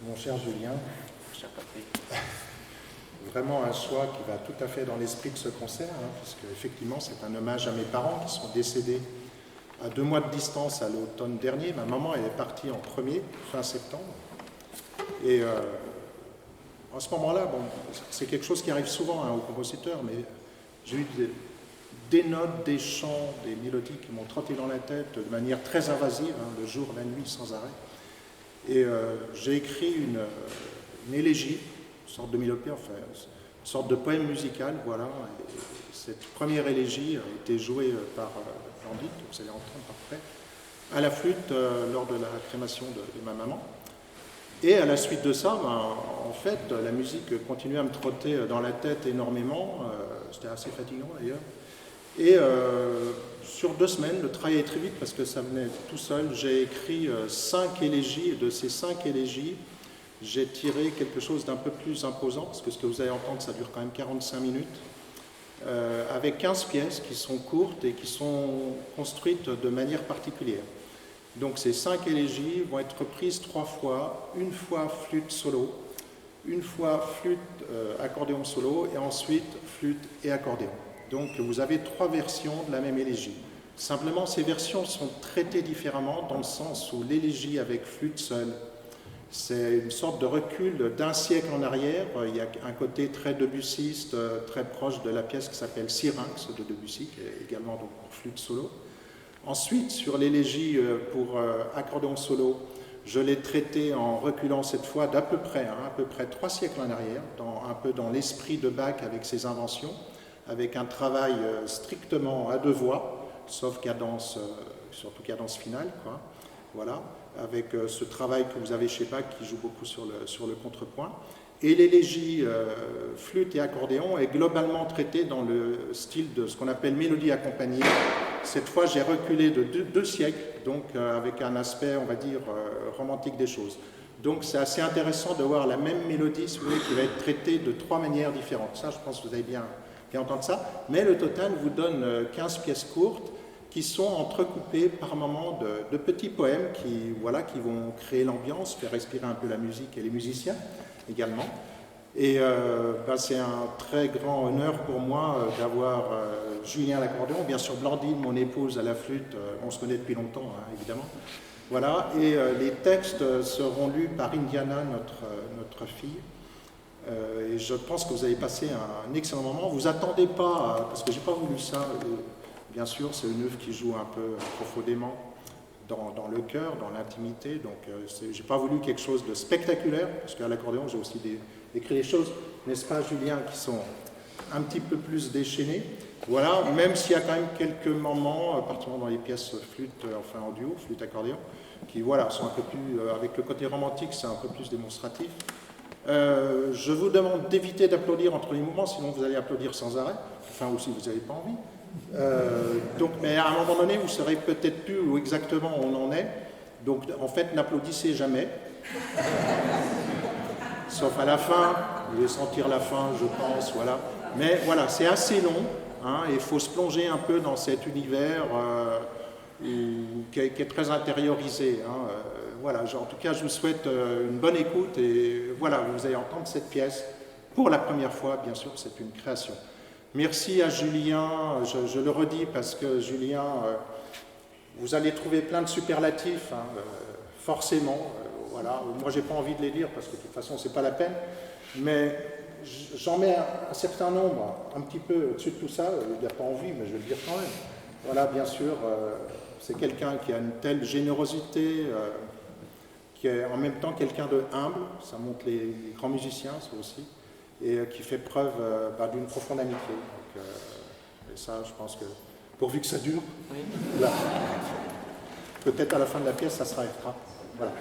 mon cher Julien. Cher Patrick. Vraiment un choix qui va tout à fait dans l'esprit de ce concert, puisque effectivement c'est un hommage à mes parents qui sont décédés à 2 mois de distance à l'automne dernier. Ma maman elle est partie en premier, fin septembre. Et à ce moment-là, bon, c'est quelque chose qui arrive souvent aux compositeurs, mais j'ai eu des notes, des chants, des mélodies qui m'ont trotté dans la tête de manière très invasive, le jour, la nuit, sans arrêt. Et j'ai écrit une élégie, une sorte de mélopée, enfin, une sorte de poème musical, voilà. Et cette première élégie a été jouée par Blandine, que vous allez entendre après, à la flûte lors de la crémation de ma maman. Et à la suite de ça, en fait, la musique continuait à me trotter dans la tête énormément. C'était assez fatigant d'ailleurs. Et sur 2 semaines, le travail est très vite parce que ça venait tout seul. J'ai écrit 5 élégies et de ces 5 élégies, j'ai tiré quelque chose d'un peu plus imposant parce que ce que vous allez entendre, ça dure quand même 45 minutes, avec 15 pièces qui sont courtes et qui sont construites de manière particulière. Donc ces 5 élégies vont être reprises 3 fois, une fois flûte solo, une fois flûte accordéon solo et ensuite flûte et accordéon. Donc vous avez 3 versions de la même élégie. Simplement ces versions sont traitées différemment dans le sens où l'élégie avec flûte seule, c'est une sorte de recul d'1 siècle en arrière. Il y a un côté très debussiste, très proche de la pièce qui s'appelle Syrinx de Debussy, qui est également donc pour flûte solo. Ensuite, sur l'élégie pour accordéon solo, je l'ai traité en reculant cette fois d'à peu près 3 siècles en arrière, un peu dans l'esprit de Bach avec ses inventions, avec un travail strictement à 2 voix, sauf cadence, surtout cadence finale, quoi. Voilà, avec ce travail que vous avez chez Bach qui joue beaucoup sur le contrepoint. Et l'élégie flûte et accordéon est globalement traitée dans le style de ce qu'on appelle mélodie accompagnée. Cette fois, j'ai reculé de 2 siècles, donc avec un aspect, on va dire, romantique des choses. Donc c'est assez intéressant de voir la même mélodie, si vous voulez, qui va être traitée de 3 manières différentes. Ça, je pense que vous avez bien entendre ça. Mais le total vous donne 15 pièces courtes qui sont entrecoupées par moments de petits poèmes qui vont créer l'ambiance, faire respirer un peu la musique et les musiciens également. Et c'est un très grand honneur pour moi d'avoir Julien à l'accordéon, bien sûr Blandine, mon épouse, à la flûte. On se connaît depuis longtemps, évidemment. Voilà, et les textes seront lus par Indiana, notre fille. Et je pense que vous avez passé un excellent moment. Vous attendez pas, parce que j'ai pas voulu ça, bien sûr, c'est une œuvre qui joue un peu profondément dans le cœur, dans l'intimité, donc j'ai pas voulu quelque chose de spectaculaire, parce qu'à l'accordéon j'ai aussi écrit des choses, n'est-ce pas Julien, qui sont un petit peu plus déchaînées. Voilà, même s'il y a quand même quelques moments, particulièrement dans les pièces flûte, enfin en duo, flûte accordéon, qui voilà, sont un peu plus, avec le côté romantique, c'est un peu plus démonstratif. Je vous demande d'éviter d'applaudir entre les mouvements, sinon vous allez applaudir sans arrêt, enfin ou si vous n'avez pas envie. Mais à un moment donné, vous ne saurez peut-être plus où exactement on en est. Donc en fait, n'applaudissez jamais. Sauf à la fin, vous allez sentir la fin, je pense, voilà. Mais voilà, c'est assez long, et il faut se plonger un peu dans cet univers qui est très intériorisé. Voilà, en tout cas, je vous souhaite une bonne écoute et voilà, vous allez entendre cette pièce pour la première fois, bien sûr, c'est une création. Merci à Julien, je le redis parce que Julien, vous allez trouver plein de superlatifs, forcément. Voilà, moi, j'ai pas envie de les lire parce que de toute façon, c'est pas la peine, mais j'en mets un certain nombre, un petit peu au-dessus de tout ça. Il n'a pas envie, mais je vais le dire quand même. Voilà, bien sûr, c'est quelqu'un qui a une telle générosité. Qui est en même temps quelqu'un de humble, ça montre les grands musiciens, ça aussi, et qui fait preuve d'une profonde amitié. Donc, et ça, je pense que, pourvu que ça dure, oui. Là, peut-être à la fin de la pièce, ça sera extra. Voilà.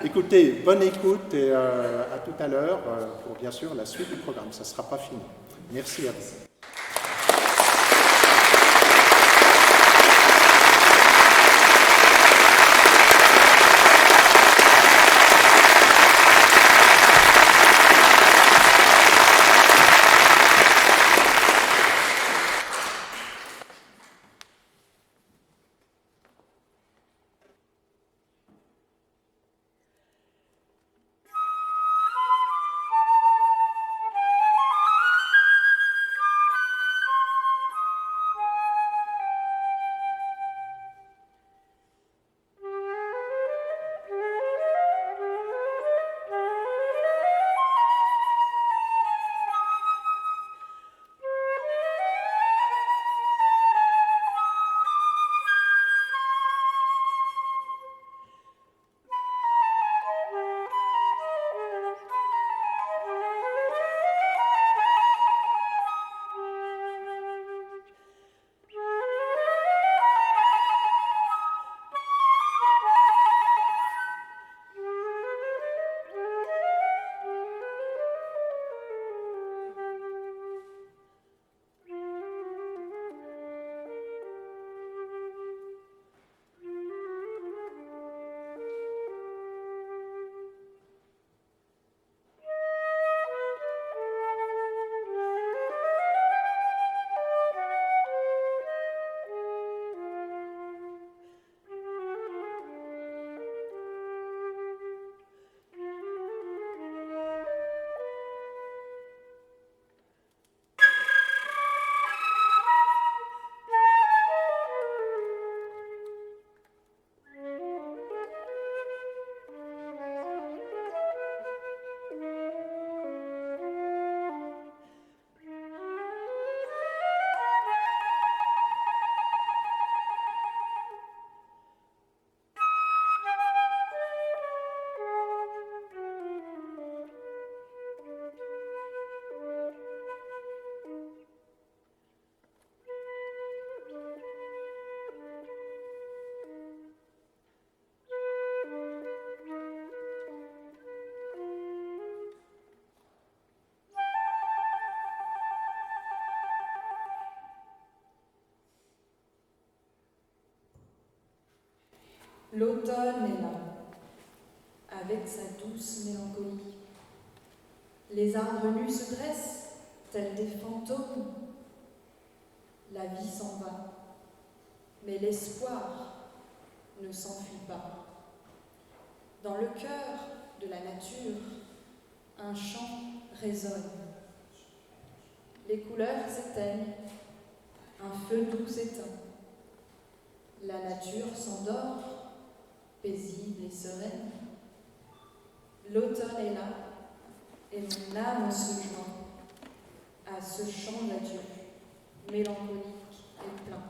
Écoutez, bonne écoute et à tout à l'heure pour bien sûr la suite du programme. Ça ne sera pas fini. Merci à vous. L'automne est là, avec sa douce mélancolie. Les arbres nus se dressent, tels des fantômes. La vie s'en va, mais l'espoir ne s'enfuit pas. Dans le cœur de la nature, un chant résonne. Les couleurs s'éteignent, un feu doux s'éteint. La nature s'endort, paisible et sereine. L'automne est là, et mon âme se joint à ce chant d'adieu, mélancolique et plein.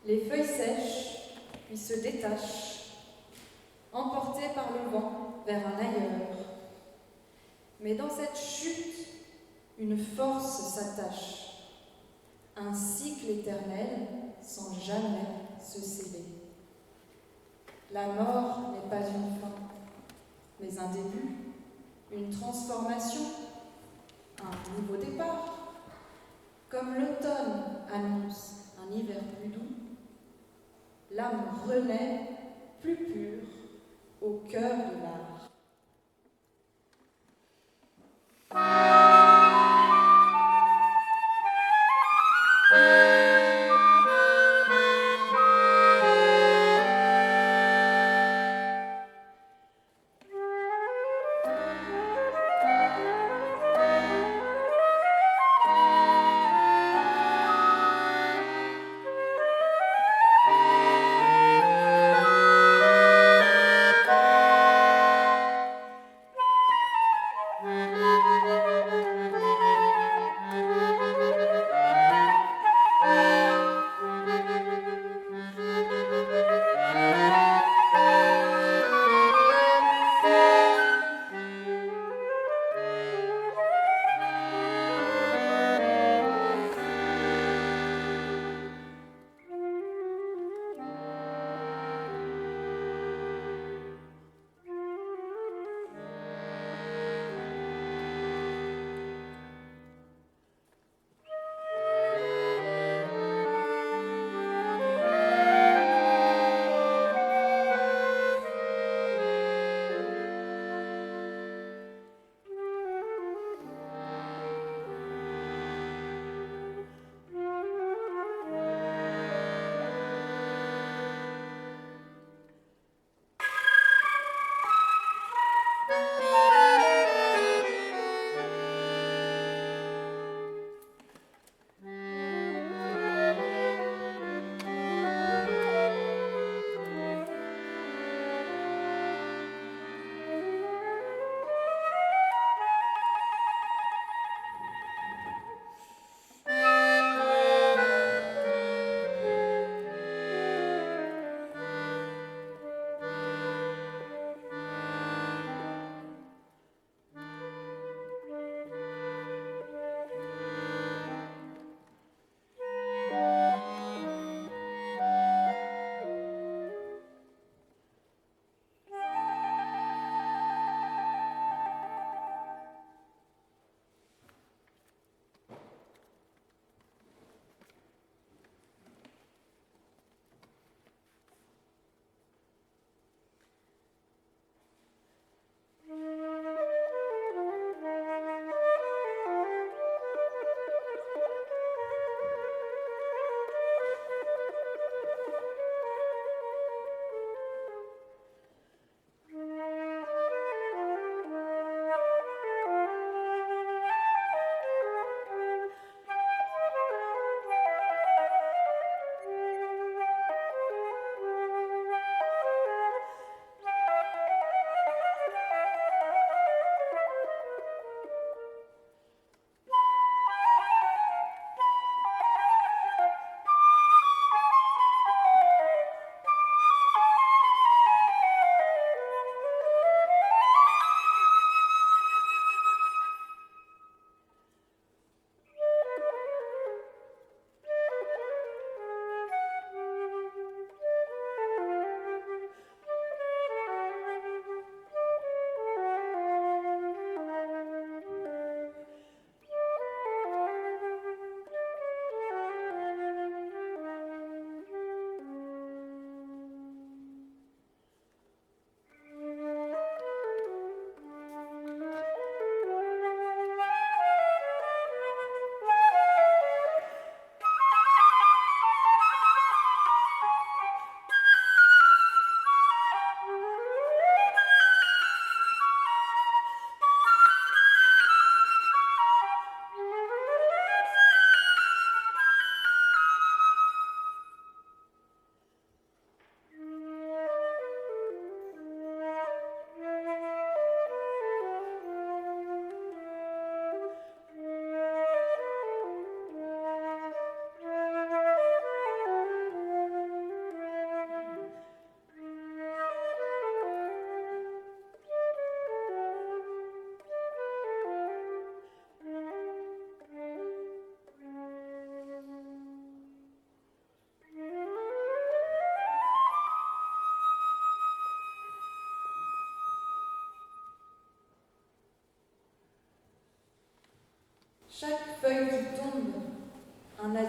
Les feuilles sèchent, puis se détachent, emportées par le vent vers un ailleurs. Mais dans cette chute, une force s'attache, un cycle éternel sans jamais se sceller. La mort n'est pas une fin, mais un début, une transformation, un nouveau départ. Comme l'automne annonce un hiver plus doux, l'âme renaît plus pure au cœur de l'art.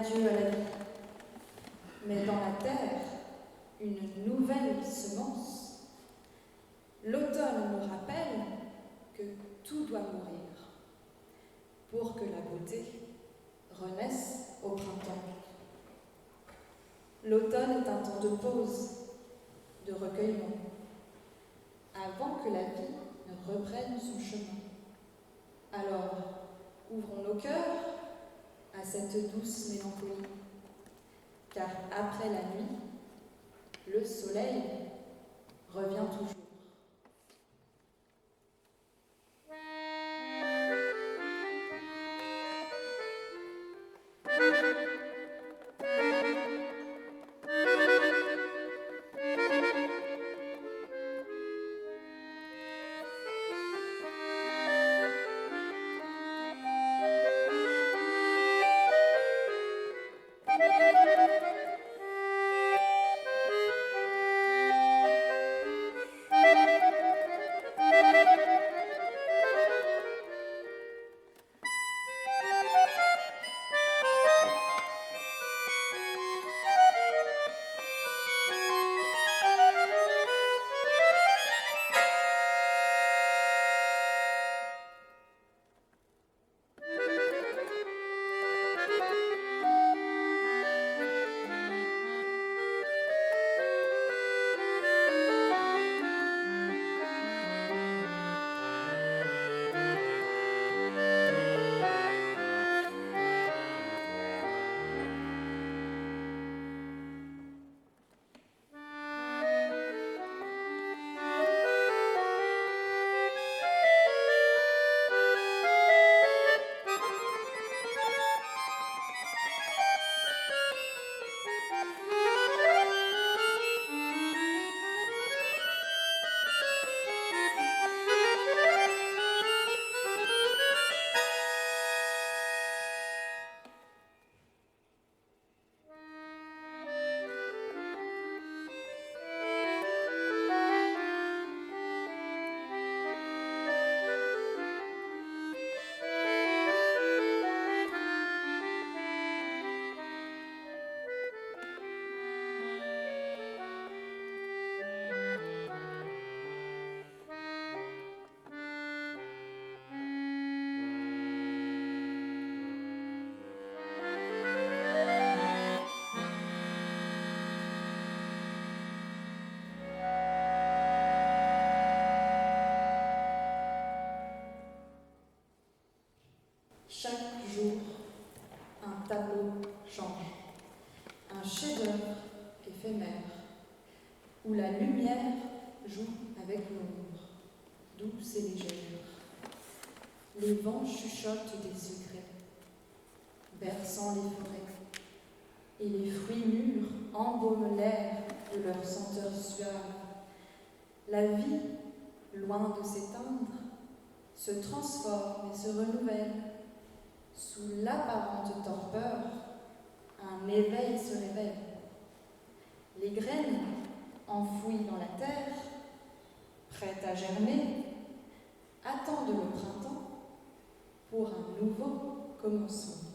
adieu à la vie. Mais dans la terre, une nouvelle semence. L'automne nous rappelle que tout doit mourir pour que la beauté renaisse au printemps. L'automne est un temps de pause, de recueillement, avant que la vie ne reprenne son chemin. Alors, ouvrons nos cœurs à cette douce mélancolie, car après la nuit, le soleil revient toujours. Chaque jour, un tableau change, un chef-d'œuvre éphémère, où la lumière joue avec l'ombre, douce et légère. Les vents chuchotent des secrets, berçant les forêts, et les fruits mûrs embaument l'air de leur senteur suave. La vie, loin de s'éteindre, se transforme et se renouvelle. Sous l'apparente torpeur, un éveil se révèle. Les graines, enfouies dans la terre, prêtes à germer, attendent le printemps pour un nouveau commencement.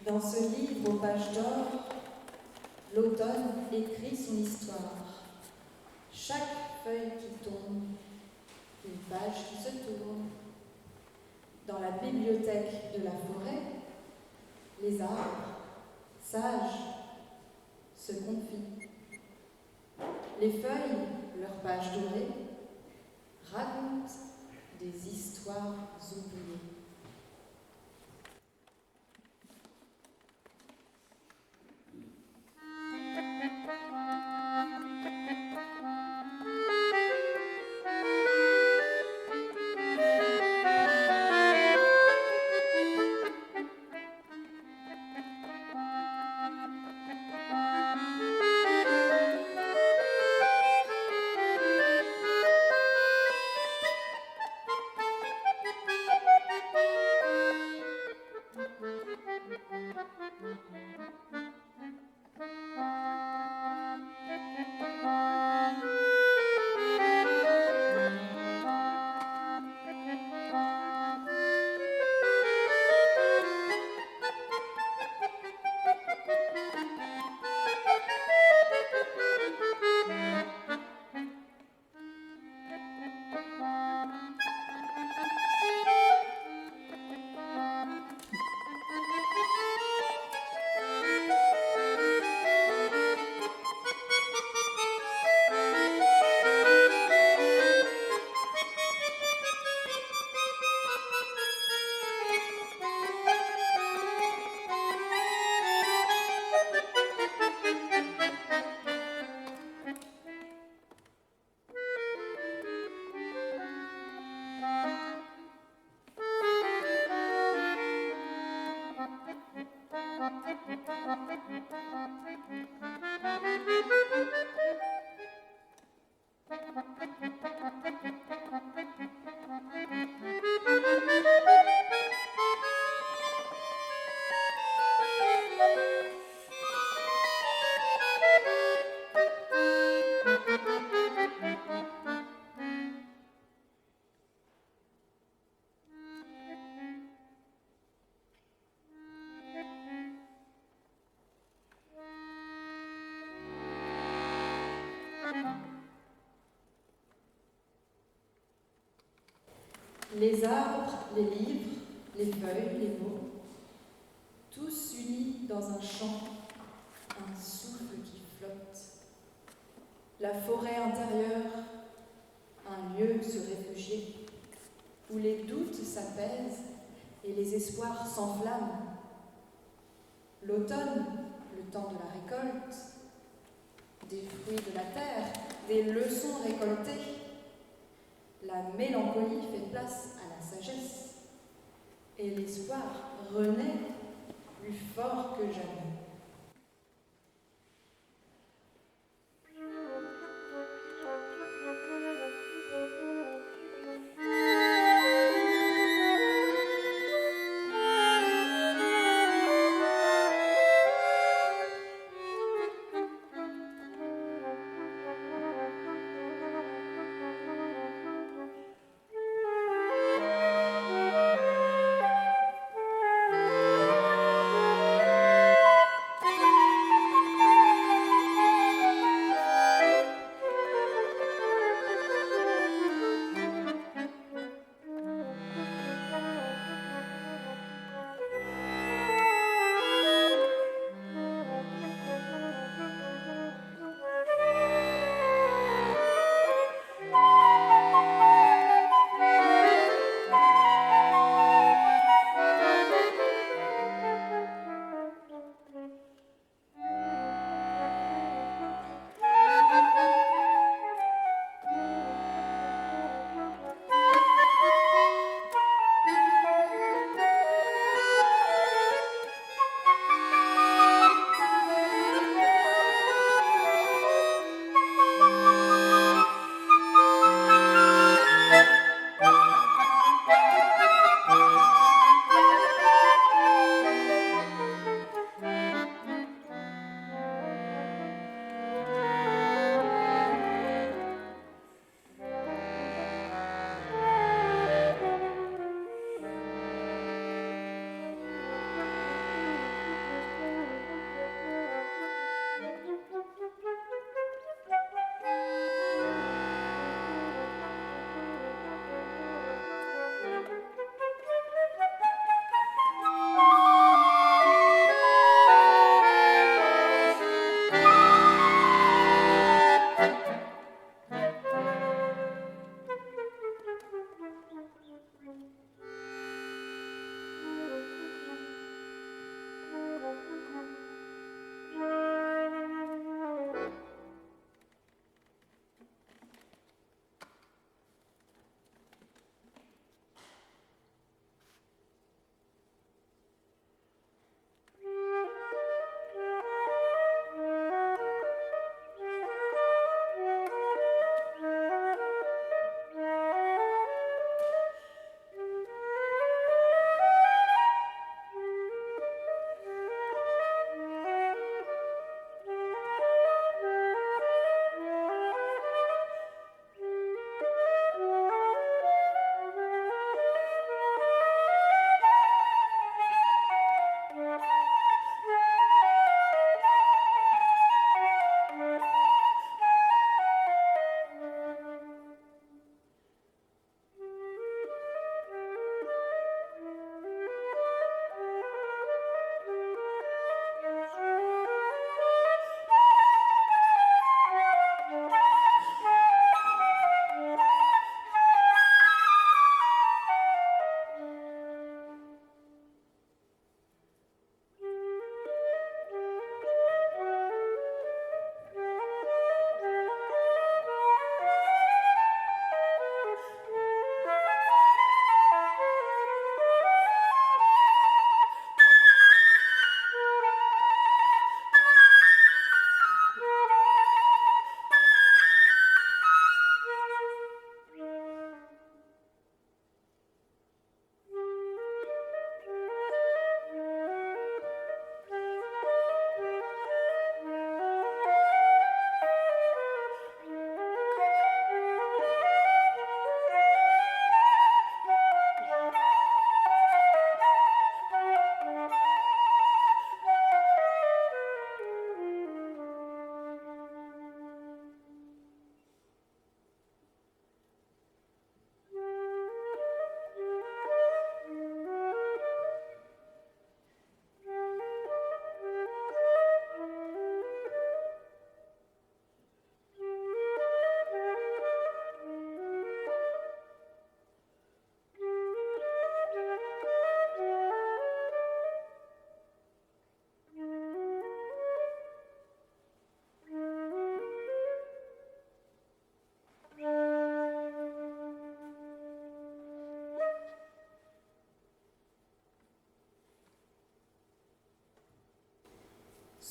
Dans ce livre aux pages d'or, l'automne écrit son histoire. Chaque feuille qui tombe, une page qui se tourne. Dans la bibliothèque de la forêt, les arbres, sages, se confient. Les feuilles, leurs pages dorées, racontent des histoires oubliées. Les arbres, les livres, les feuilles, les mots, tous unis dans un chant, un souffle qui flotte. La forêt intérieure, un lieu où se réfugier, où les doutes s'apaisent et les espoirs s'enflamment. L'automne, le temps de la récolte, des fruits de la terre, des leçons récoltées. La mélancolie fait place à la sagesse et l'espoir renaît plus fort que jamais.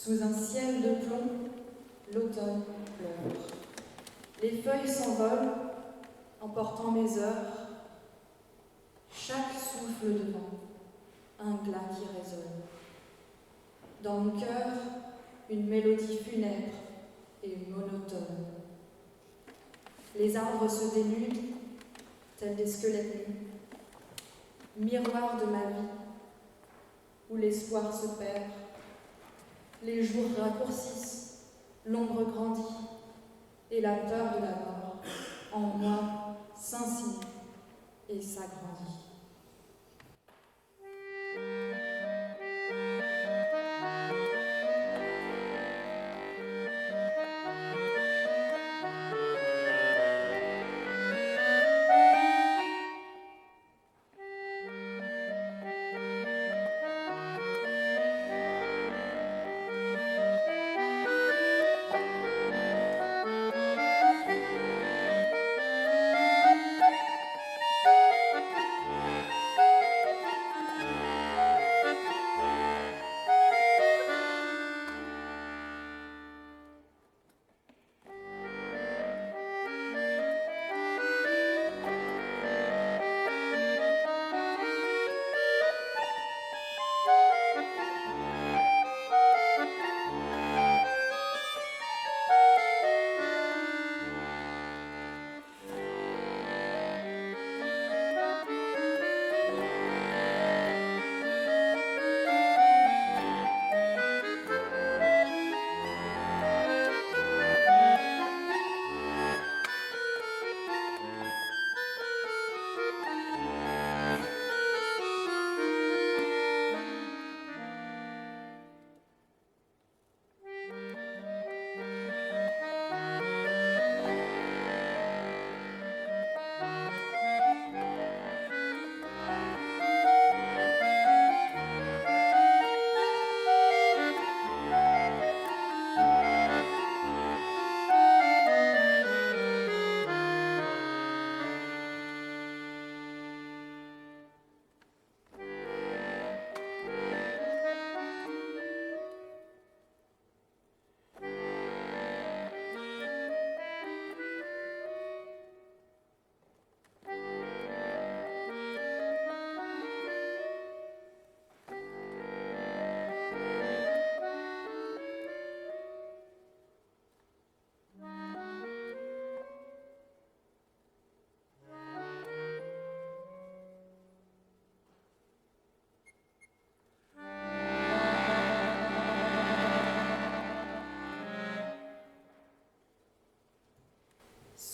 Sous un ciel de plomb, l'automne pleure. Les feuilles s'envolent, emportant mes heures. Chaque souffle de vent, un glas qui résonne. Dans mon cœur, une mélodie funèbre et monotone. Les arbres se dénudent, tels des squelettes nus, miroir de ma vie, où l'espoir se perd. Les jours raccourcissent, l'ombre grandit, et la peur de la mort, en moi, s'insinue et s'agrandit.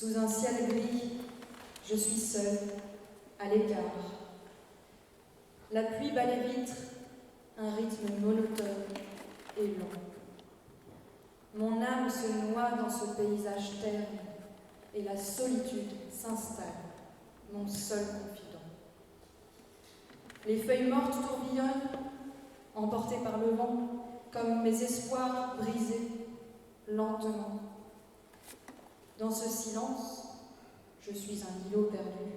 Sous un ciel gris, je suis seule, à l'écart. La pluie bat les vitres, un rythme monotone et lent. Mon âme se noie dans ce paysage terne et la solitude s'installe, mon seul confident. Les feuilles mortes tourbillonnent, emportées par le vent, comme mes espoirs brisés, lentement. Dans ce silence, je suis un îlot perdu,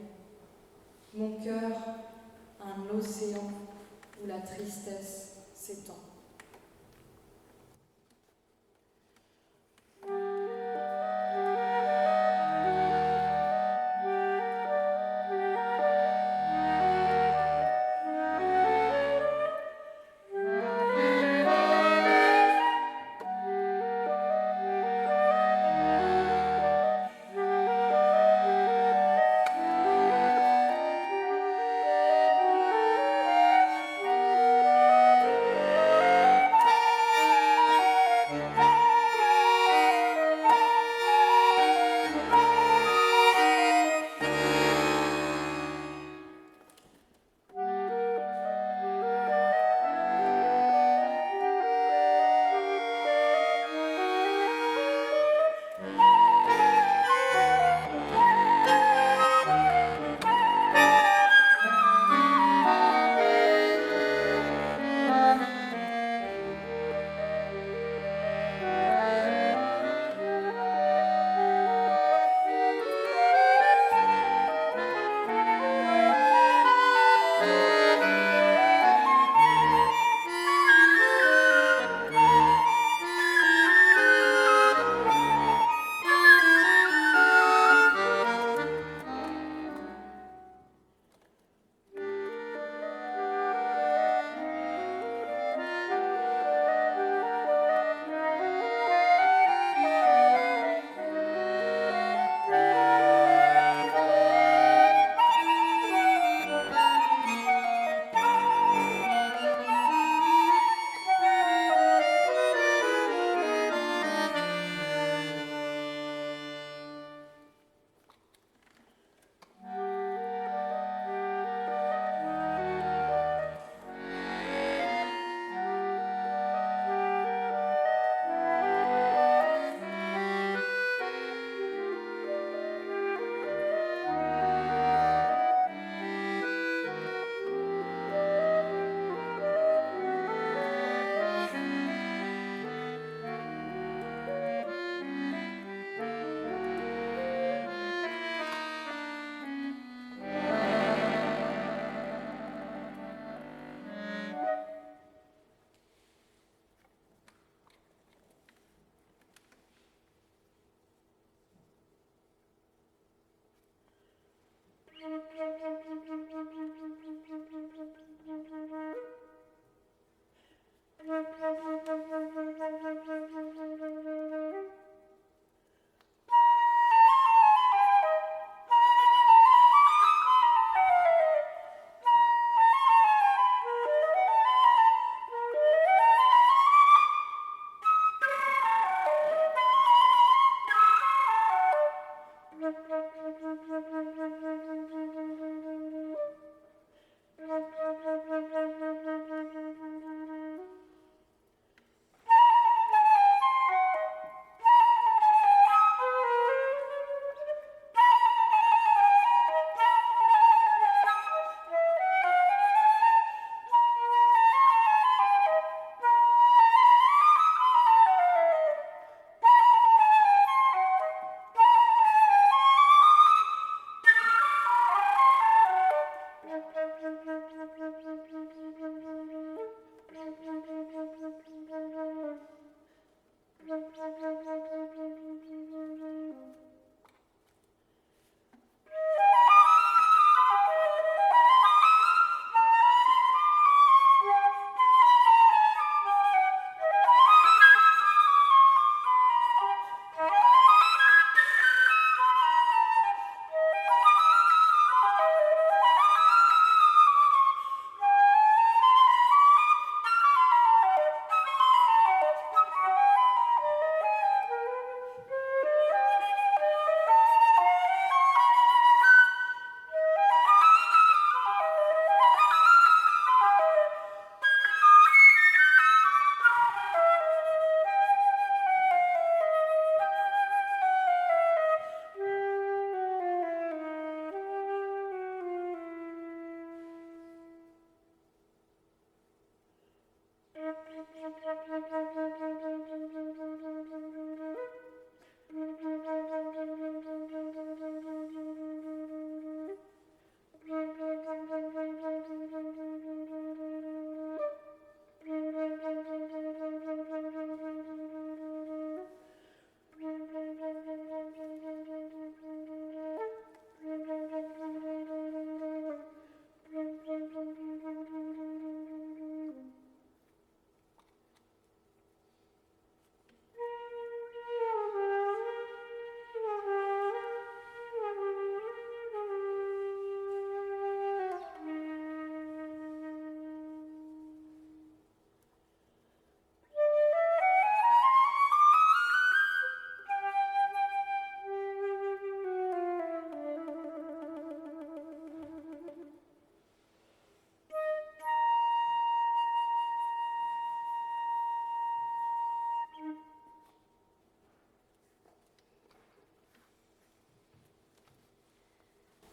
mon cœur un océan où la tristesse s'étend.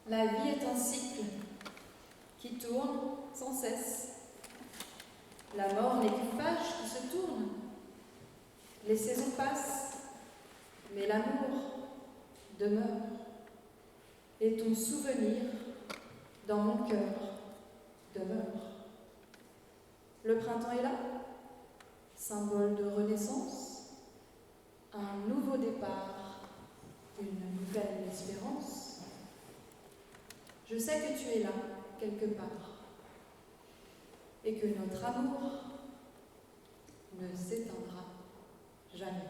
La vie est un cycle qui tourne sans cesse. La mort n'est qu'une page qui se tourne. Les saisons passent, mais l'amour demeure. Et ton souvenir, dans mon cœur, demeure. Le printemps est là, symbole de renaissance, un nouveau départ, une nouvelle espérance. Je sais que tu es là, quelque part, et que notre amour ne s'éteindra jamais.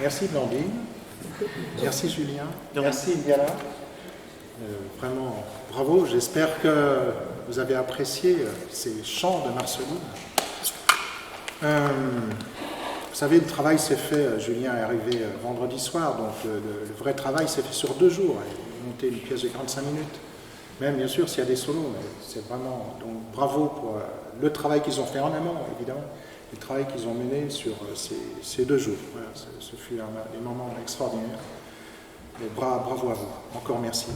Merci Blandine, merci Julien, merci Indiana. Vraiment bravo, j'espère que vous avez apprécié ces chants de Marceline. Vous savez, le travail s'est fait, Julien est arrivé vendredi soir, donc le vrai travail s'est fait sur 2 jours. Il a monté une pièce de 45 minutes, même bien sûr s'il y a des solos, mais c'est vraiment, donc bravo pour le travail qu'ils ont fait en amont, évidemment. Le travail qu'ils ont mené sur ces 2 jours. Voilà, ce fut des moments extraordinaires. Et bravo à vous. Encore merci.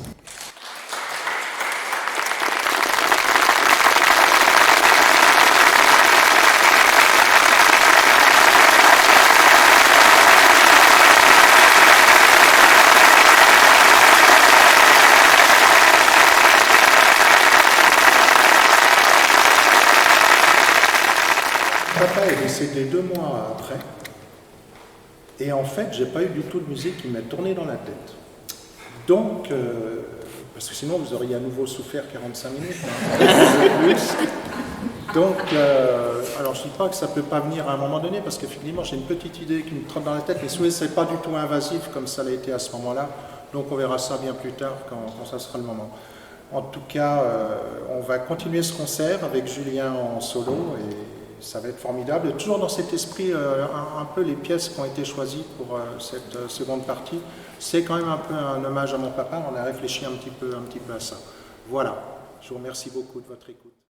Papa est décédé 2 mois après, et en fait, j'ai pas eu du tout de musique qui m'est tournée dans la tête. Donc, parce que sinon vous auriez à nouveau souffert 45 minutes, hein, donc, alors je ne dis pas que ça ne peut pas venir à un moment donné, parce qu'effectivement j'ai une petite idée qui me trotte dans la tête, mais ce n'est pas du tout invasif comme ça l'a été à ce moment-là, donc on verra ça bien plus tard quand ça sera le moment. En tout cas, on va continuer ce concert avec Julien en solo, et ça va être formidable. Et toujours dans cet esprit, un peu les pièces qui ont été choisies pour cette seconde partie, c'est quand même un peu un hommage à mon papa, on a réfléchi un petit peu à ça. Voilà, je vous remercie beaucoup de votre écoute.